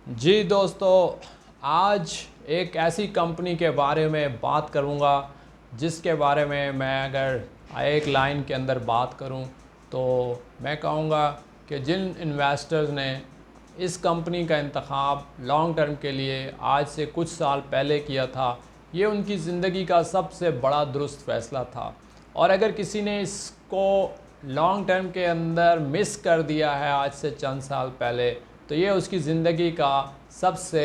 जी दोस्तों, आज एक ऐसी कंपनी के बारे में बात करूंगा जिसके बारे में मैं अगर एक लाइन के अंदर बात करूं तो मैं कहूँगा कि जिन इन्वेस्टर्स ने इस कंपनी का इंतखाब लॉन्ग टर्म के लिए आज से कुछ साल पहले किया था, ये उनकी ज़िंदगी का सबसे बड़ा दुरुस्त फ़ैसला था। और अगर किसी ने इसको लॉन्ग टर्म के अंदर मिस कर दिया है आज से चंद साल पहले, तो ये उसकी ज़िंदगी का सबसे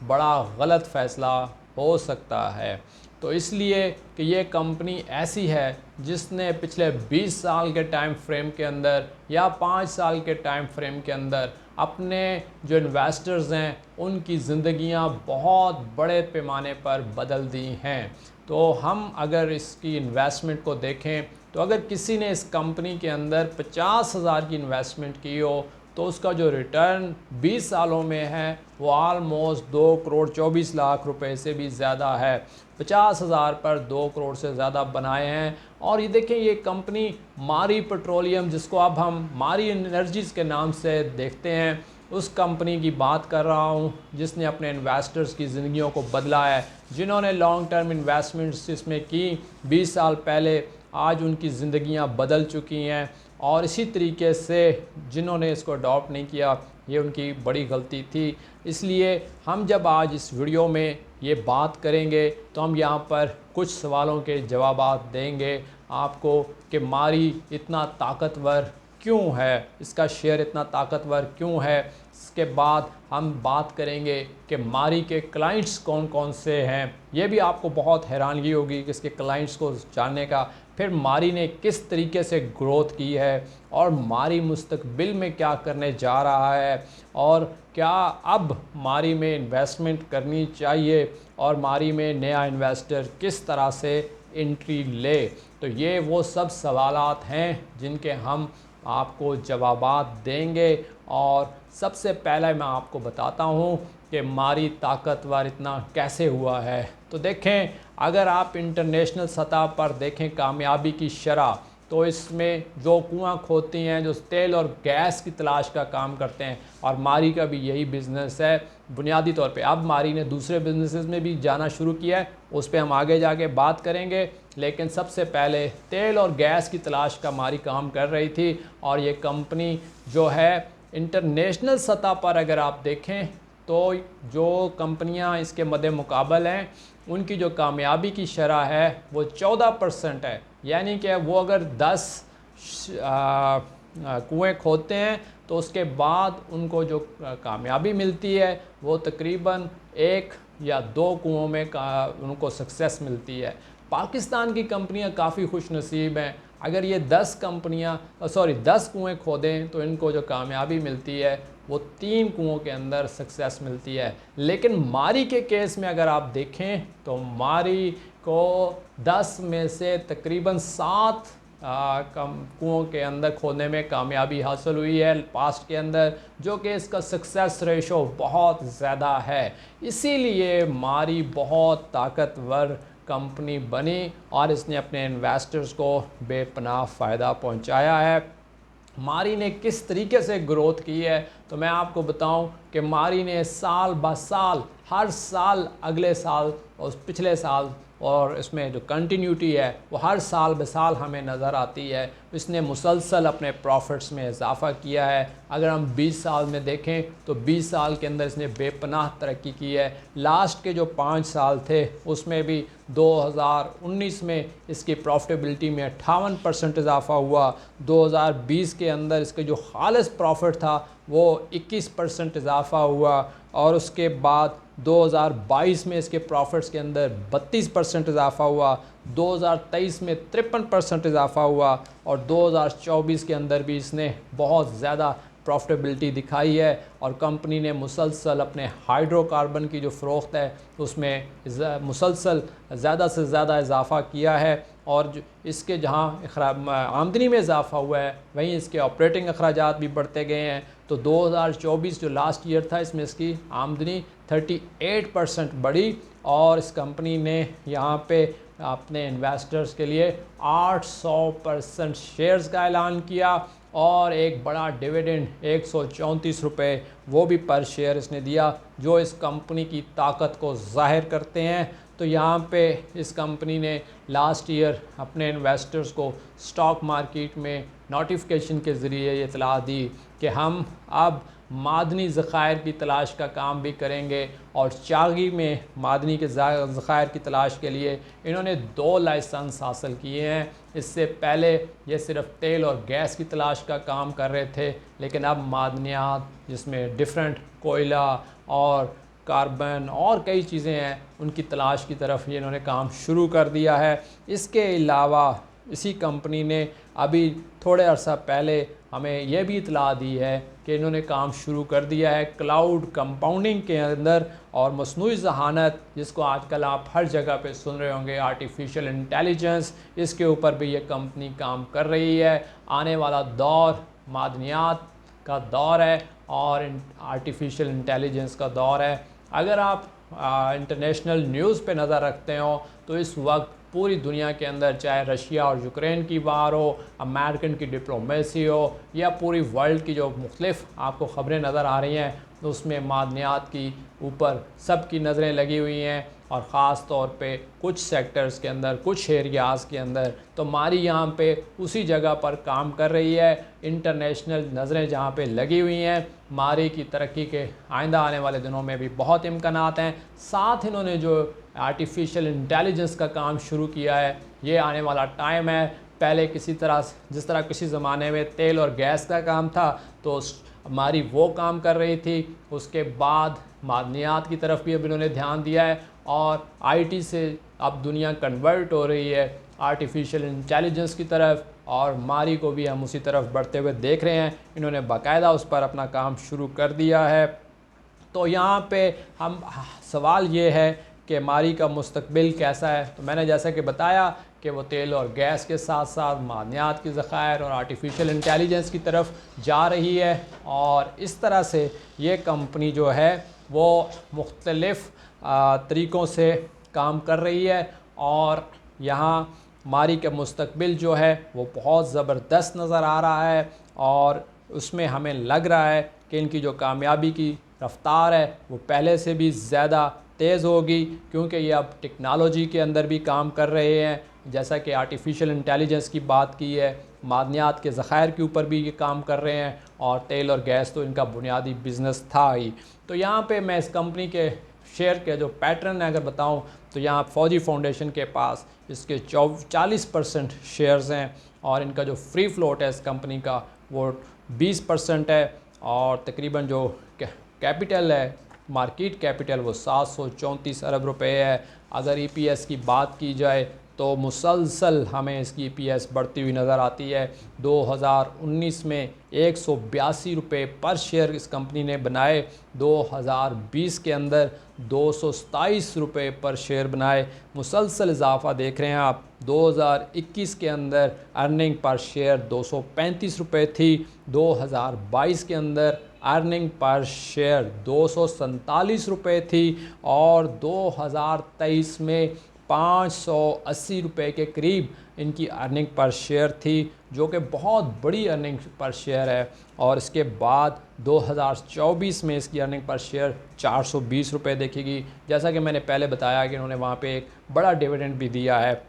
बड़ा गलत फ़ैसला हो सकता है। तो इसलिए कि ये कंपनी ऐसी है जिसने पिछले 20 साल के टाइम फ्रेम के अंदर या 5 साल के टाइम फ्रेम के अंदर अपने जो इन्वेस्टर्स हैं उनकी ज़िंदगियां बहुत बड़े पैमाने पर बदल दी हैं। तो हम अगर इसकी इन्वेस्टमेंट को देखें तो अगर किसी ने इस कंपनी के अंदर 50,000 की इन्वेस्टमेंट की हो तो उसका जो रिटर्न 20 सालों में है वो ऑलमोस्ट 2,24,00,000 रुपए से भी ज़्यादा है। 50,000 पर 2 करोड़ से ज़्यादा बनाए हैं। और ये देखें, ये कंपनी मारी पेट्रोलियम, जिसको अब हम मारी एनर्जीज़ के नाम से देखते हैं, उस कंपनी की बात कर रहा हूँ जिसने अपने इन्वेस्टर्स की ज़िंदगियों को बदला है। जिन्होंने लॉन्ग टर्म इन्वेस्टमेंट्स इसमें की 20 साल पहले, आज उनकी ज़िंदगियाँ बदल चुकी हैं। और इसी तरीके से जिन्होंने इसको अडॉप्ट नहीं किया, ये उनकी बड़ी गलती थी। इसलिए हम जब आज इस वीडियो में ये बात करेंगे तो हम यहाँ पर कुछ सवालों के जवाब देंगे आपको कि मारी इतना ताकतवर क्यों है, इसका शेयर इतना ताकतवर क्यों है। इसके बाद हम बात करेंगे कि मारी के क्लाइंट्स कौन कौन से हैं, ये भी आपको बहुत हैरानगी होगी कि इसके क्लाइंट्स को जानने का। फिर मारी ने किस तरीके से ग्रोथ की है और मारी मुस्तकबिल में क्या करने जा रहा है, और क्या अब मारी में इन्वेस्टमेंट करनी चाहिए और मारी में नया इन्वेस्टर किस तरह से एंट्री ले। तो ये वो सब सवालात हैं जिनके हम आपको जवाबात देंगे। और सबसे पहले मैं आपको बताता हूँ कि मारी ताकतवर इतना कैसे हुआ है। तो देखें, अगर आप इंटरनेशनल सतह पर देखें कामयाबी की शरह, तो इसमें जो कुआं खोदती हैं, जो तेल और गैस की तलाश का काम करते हैं, और मारी का भी यही बिज़नेस है बुनियादी तौर पे। अब मारी ने दूसरे बिजनेसेस में भी जाना शुरू किया है, उस पर हम आगे जाके बात करेंगे। लेकिन सबसे पहले तेल और गैस की तलाश का मारी काम कर रही थी। और ये कंपनी जो है इंटरनेशनल सतह पर अगर आप देखें तो जो कंपनियां इसके मद्दे मुकाबल हैं, उनकी जो कामयाबी की शरह है वो 14% है। यानी कि वो अगर 10 कुएं खोदते हैं तो उसके बाद उनको जो कामयाबी मिलती है वो तकरीबन 1 या 2 कुओं में उनको सक्सेस मिलती है। पाकिस्तान की कंपनियां काफ़ी खुश नसीब हैं। अगर ये 10 कुएं खोदें तो इनको जो कामयाबी मिलती है वो 3 कुओं के अंदर सक्सेस मिलती है। लेकिन मारी के केस में अगर आप देखें तो मारी को 10 में से तकरीबन 7 कम कुओं के अंदर खोदने में कामयाबी हासिल हुई है पास्ट के अंदर, जो कि इसका सक्सेस रेशो बहुत ज़्यादा है। इसीलिए मारी बहुत ताकतवर कंपनी बनी और इसने अपने इन्वेस्टर्स को बेपनाह फ़ायदा पहुंचाया है। मारी ने किस तरीके से ग्रोथ की है तो मैं आपको बताऊं कि मारी ने साल ब साल, हर साल, अगले साल और पिछले साल, और इसमें जो कंटिन्यूटी है वो हर साल ब साल हमें नज़र आती है। इसने मुसलसल अपने प्रॉफिट्स में इजाफ़ा किया है। अगर हम 20 साल में देखें तो 20 साल के अंदर इसने बेपनाह तरक्की की है। लास्ट के जो 5 साल थे उसमें भी 2019 में इसकी प्रॉफिटेबिलिटी में 58% इजाफ़ा हुआ। 2020 के अंदर इसके जो खालिस प्रॉफिट था वो 21% इजाफ़ा हुआ। और उसके बाद 2022 में इसके प्रॉफिट्स के अंदर 32% इजाफ़ा हुआ। 2023 में 53% इजाफ़ा हुआ। और 2024 के अंदर भी इसने बहुत ज़्यादा प्रॉफिटेबिलिटी दिखाई है। और कंपनी ने मुसलसल अपने हाइड्रोकार्बन की जो फ़रोख्त है उसमें मुसलसल ज़्यादा से ज़्यादा इजाफ़ा किया है। और इसके जहाँ आमदनी में इजाफ़ा हुआ है, वहीं इसके ऑपरेटिंग अखराजात भी बढ़ते गए हैं। तो 2024 जो लास्ट ईयर था, इसमें इसकी आमदनी 38% बढ़ी। और इस कंपनी ने यहाँ पे अपने इन्वेस्टर्स के लिए 800% शेयर्स का ऐलान किया। और एक बड़ा डिविडेंड 134 रुपये वो भी पर शेयर इसने दिया, जो इस कंपनी की ताकत को ज़ाहिर करते हैं। तो यहाँ पे इस कंपनी ने लास्ट ईयर अपने इन्वेस्टर्स को स्टॉक मार्केट में नोटिफिकेशन के ज़रिए ये इतला दी कि हम अब मादनी ज़खायर की तलाश का काम भी करेंगे, और चागी में मादनी के ज़खायर की तलाश के लिए इन्होंने 2 लाइसेंस हासिल किए हैं। इससे पहले ये सिर्फ तेल और गैस की तलाश का काम कर रहे थे, लेकिन अब मादनियात जिसमें डिफरेंट कोयला और कार्बन और कई चीज़ें हैं, उनकी तलाश की तरफ ये इन्होंने काम शुरू कर दिया है। इसके अलावा इसी कंपनी ने अभी थोड़े अर्सा पहले हमें यह भी इतला दी है कि इन्होंने काम शुरू कर दिया है क्लाउड कंपाउंडिंग के अंदर, और मसनूई ज़हानत जिसको आजकल आप हर जगह पे सुन रहे होंगे, आर्टिफिशियल इंटेलिजेंस, इसके ऊपर भी ये कंपनी काम कर रही है। आने वाला दौर मादनियात का दौर है और आर्टिफिशियल इंटेलिजेंस का दौर है। अगर आप इंटरनेशनल न्यूज़ पे नज़र रखते हो तो इस वक्त पूरी दुनिया के अंदर, चाहे रशिया और यूक्रेन की वार हो, अमेरिकन की डिप्लोमेसी हो, या पूरी वर्ल्ड की जो मुख्तलिफ आपको ख़बरें नज़र आ रही हैं, तो उसमें मादनियात की ऊपर सब की नज़रें लगी हुई हैं, और ख़ास तौर पे कुछ सेक्टर्स के अंदर, कुछ एरियाज़ के अंदर। तो हमारी यहाँ पे उसी जगह पर काम कर रही है। इंटरनेशनल नज़रें जहाँ पे लगी हुई हैं, मारी की तरक्की के आइंदा आने वाले दिनों में भी बहुत इम्कानात हैं। साथ इन्होंने जो आर्टिफिशियल इंटेलिजेंस का काम शुरू किया है, ये आने वाला टाइम है। पहले किसी तरह जिस तरह किसी ज़माने में तेल और गैस का काम था तो हमारी वो काम कर रही थी, उसके बाद मादनियात की तरफ भी अब इन्होंने ध्यान दिया है, और आईटी से अब दुनिया कन्वर्ट हो रही है आर्टिफिशियल इंटेलिजेंस की तरफ, और मारी को भी हम उसी तरफ बढ़ते हुए देख रहे हैं। इन्होंने बाकायदा उस पर अपना काम शुरू कर दिया है। तो यहाँ पे हम सवाल ये है कि मारी का मुस्तकबिल कैसा है। तो मैंने जैसा कि बताया कि वो तेल और गैस के साथ साथ मादनियात की ज़खायर और आर्टिफिशियल इंटेलिजेंस की तरफ जा रही है, और इस तरह से ये कंपनी जो है वो मुख्तलिफ़ तरीक़ों से काम कर रही है, और यहाँ मारी का मुस्तकबिल जो है वो बहुत ज़बरदस्त नज़र आ रहा है, और उसमें हमें लग रहा है कि इनकी जो कामयाबी की रफ़्तार है वो पहले से भी ज़्यादा तेज़ होगी, क्योंकि ये अब टेक्नोलॉजी के अंदर भी काम कर रहे हैं। जैसा कि आर्टिफिशियल इंटेलिजेंस की बात की है, मादनियात के ज़खायर के ऊपर भी ये काम कर रहे हैं, और तेल और गैस तो इनका बुनियादी बिज़नेस था ही। तो यहाँ पे मैं इस कंपनी के शेयर के जो पैटर्न है अगर बताऊँ, तो यहाँ फौजी फाउंडेशन के पास इसके 40% शेयर्स हैं, और इनका जो फ्री फ्लोट है इस कंपनी का वो 20% है, और तकरीबन जो कैपिटल है, मार्केट कैपिटल, वो 734 अरब रुपए है। अगर ईपीएस की बात की जाए तो मुसलसल हमें इसकी ईपीएस बढ़ती हुई नज़र आती है। 2019 में 182 रुपये पर शेयर इस कंपनी ने बनाए, 2020 के अंदर 227 रुपये पर शेयर बनाए, मुसलसल इजाफा देख रहे हैं आप। 2021 के अंदर अर्निंग पर शेयर 235 रुपये थी, 2022 के अंदर अर्निंग पर शेयर 247 रुपये थी, और 2023 में 580 रुपये के करीब इनकी अर्निंग पर शेयर थी, जो कि बहुत बड़ी अर्निंग पर शेयर है। और इसके बाद 2024 में इसकी अर्निंग पर शेयर 420 रुपये देखेगी। जैसा कि मैंने पहले बताया कि इन्होंने वहाँ पे एक बड़ा डिविडेंड भी दिया है,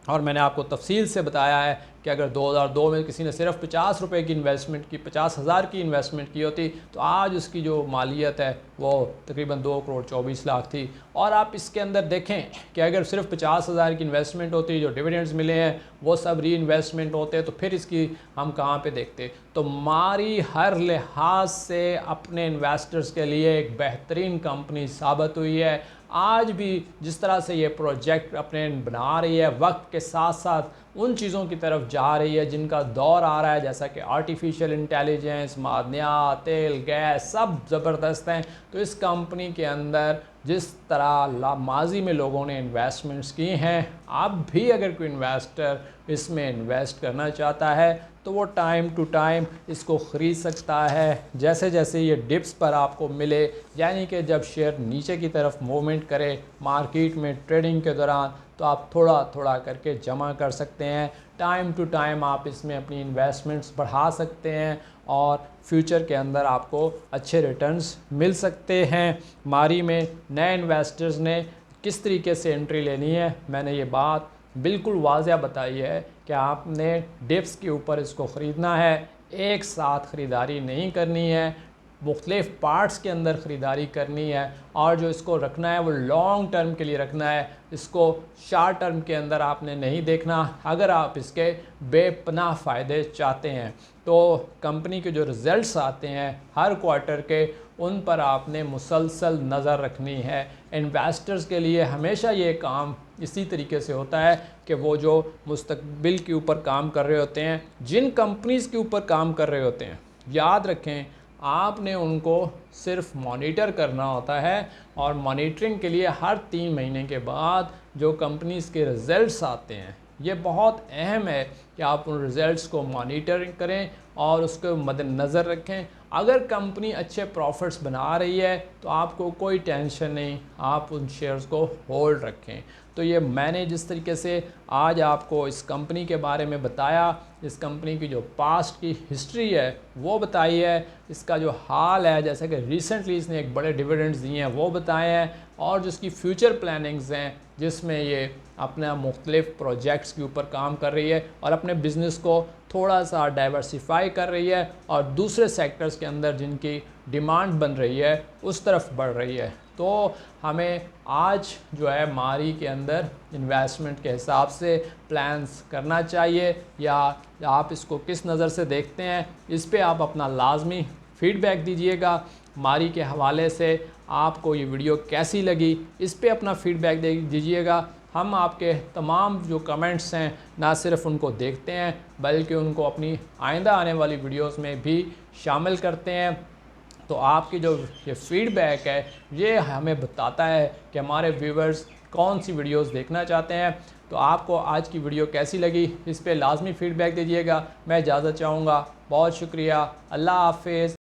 और मैंने आपको तफसील से बताया है कि अगर 2002 में किसी ने सिर्फ 50 रुपये की इन्वेस्टमेंट की, 50,000 की इन्वेस्टमेंट की होती, तो आज उसकी जो मालियत है वो तकरीबन 2 करोड़ 24 लाख थी। और आप इसके अंदर देखें कि अगर सिर्फ 50,000 की इन्वेस्टमेंट होती, जो डिविडेंड्स मिले हैं वो सब री इन्वेस्टमेंट होते, तो फिर इसकी हम कहाँ पे देखते। तो मारी हर लिहाज से अपने इन्वेस्टर्स के लिए एक बेहतरीन कंपनी साबित हुई है। आज भी जिस तरह से ये प्रोजेक्ट अपने बना रही है, वक्त के साथ साथ उन चीज़ों की तरफ जा रही है जिनका दौर आ रहा है, जैसा कि आर्टिफिशियल इंटेलिजेंस, मादनियात, तेल, गैस, सब ज़बरदस्त हैं। तो इस कंपनी के अंदर जिस तरह माजी में लोगों ने इन्वेस्टमेंट्स की हैं, अब भी अगर कोई इन्वेस्टर इसमें इन्वेस्ट करना चाहता है तो वो टाइम टू टाइम इसको ख़रीद सकता है। जैसे जैसे ये डिप्स पर आपको मिले, यानी कि जब शेयर नीचे की तरफ मूवमेंट करे मार्केट में ट्रेडिंग के दौरान, तो आप थोड़ा थोड़ा करके जमा कर सकते हैं। टाइम टू टाइम आप इसमें अपनी इन्वेस्टमेंट्स बढ़ा सकते हैं और फ्यूचर के अंदर आपको अच्छे रिटर्न्स मिल सकते हैं। मारी में नए इन्वेस्टर्स ने किस तरीके से एंट्री लेनी है, मैंने ये बात बिल्कुल वाज़ह बताई है कि आपने डिप्स के ऊपर इसको ख़रीदना है, एक साथ ख़रीदारी नहीं करनी है, मुख्तलिफ़ पार्ट्स के अंदर ख़रीदारी करनी है और जो इसको रखना है वो लॉन्ग टर्म के लिए रखना है, इसको शॉर्ट टर्म के अंदर आपने नहीं देखना। अगर आप इसके बेपनाह फ़ायदे चाहते हैं तो कंपनी के जो रिज़ल्ट्स आते हैं हर क्वार्टर के, उन पर आपने मुसलसल नज़र रखनी है। इन्वेस्टर्स के लिए हमेशा ये काम इसी तरीके से होता है कि वो जो मुस्तकबिल के ऊपर काम कर रहे होते हैं, जिन कंपनीज़ के ऊपर काम कर रहे होते हैं, याद रखें आपने उनको सिर्फ मॉनिटर करना होता है और मॉनिटरिंग के लिए हर 3 महीने के बाद जो कंपनीज़ के रिज़ल्ट्स आते हैं, ये बहुत अहम है कि आप उन रिज़ल्ट्स को मॉनिटरिंग करें और उसको मद्देनज़र रखें। अगर कंपनी अच्छे प्रॉफिट्स बना रही है तो आपको कोई टेंशन नहीं, आप उन शेयर्स को होल्ड रखें। तो ये मैंने जिस तरीके से आज आपको इस कंपनी के बारे में बताया, इस कंपनी की जो पास्ट की हिस्ट्री है वो बताई है, इसका जो हाल है, जैसे कि रिसेंटली इसने एक बड़े डिविडेंड्स दिए हैं वो बताए हैं, और जिसकी फ्यूचर प्लानिंग्स हैं जिसमें ये अपना मुख्तलिफ़ प्रोजेक्ट्स के ऊपर काम कर रही है और अपने बिज़नेस को थोड़ा सा डाइवर्सिफाई कर रही है और दूसरे सेक्टर्स के अंदर जिनकी डिमांड बन रही है उस तरफ बढ़ रही है। तो हमें आज जो है मारी के अंदर इन्वेस्टमेंट के हिसाब से प्लान्स करना चाहिए, या आप इसको किस नज़र से देखते हैं, इस पे आप अपना लाजमी फ़ीडबैक दीजिएगा। मारी के हवाले से आपको ये वीडियो कैसी लगी, इस पे अपना फ़ीडबैक दीजिएगा। हम आपके तमाम जो कमेंट्स हैं ना सिर्फ उनको देखते हैं बल्कि उनको अपनी आइंदा आने वाली वीडियोस में भी शामिल करते हैं। तो आपकी जो ये फ़ीडबैक है ये हमें बताता है कि हमारे व्यूवर्स कौन सी वीडियोस देखना चाहते हैं। तो आपको आज की वीडियो कैसी लगी, इस पे लाजमी फ़ीडबैक दीजिएगा। मैं इजाज़त चाहूँगा। बहुत शुक्रिया। अल्लाह हाफ़िज़।